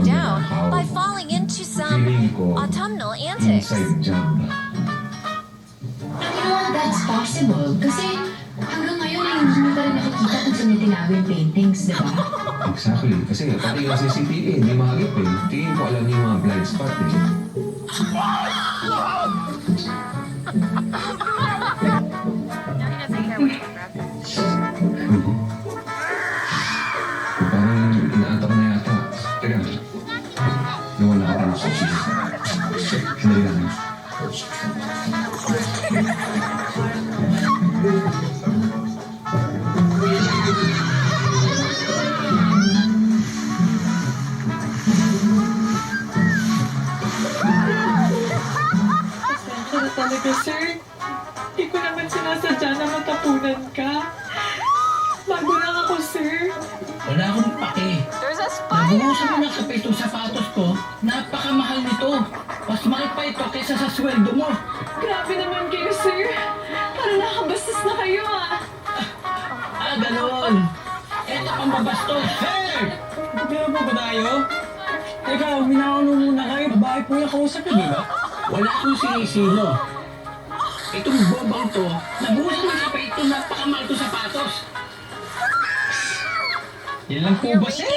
down by falling into some autumnal antics. Inside job. That's possible. Kasi hanggang ngayon, hindi mo pa rin nakikita kung saan niya tinago yung paintings, di ba? Exactly. Kasi pati yung CCTV, hindi mahagip eh. Tingin ko alam niyo yung mga blind spot eh. Parang inaantok na yata. Teka, nawala ka pala sa oxygen. Sandali lang. Pasensya na talaga, sir. Hindi ko naman sinasadya na matapunan ka. Bago lang ako, sir. Wala akong pake. There's a spider! Nabuhusan mo ng kape itong sapatos ko. Napakamahal nito. Mas mahal pa ito kaysa sa sweldo mo. Grabe naman kayo, sir. Parang nakabastos na kayo, ah. Ah, ganoon. Eto pang babastos. Hey! Pero ba tayo? Teka, minakaw muna kayo. Babae po yung kausap ko, di ba? Wala akong sinisino. Itong bobang to, nabuhusan ng kape itong napakamahal itong sapatos. Yan lang po ba, sir?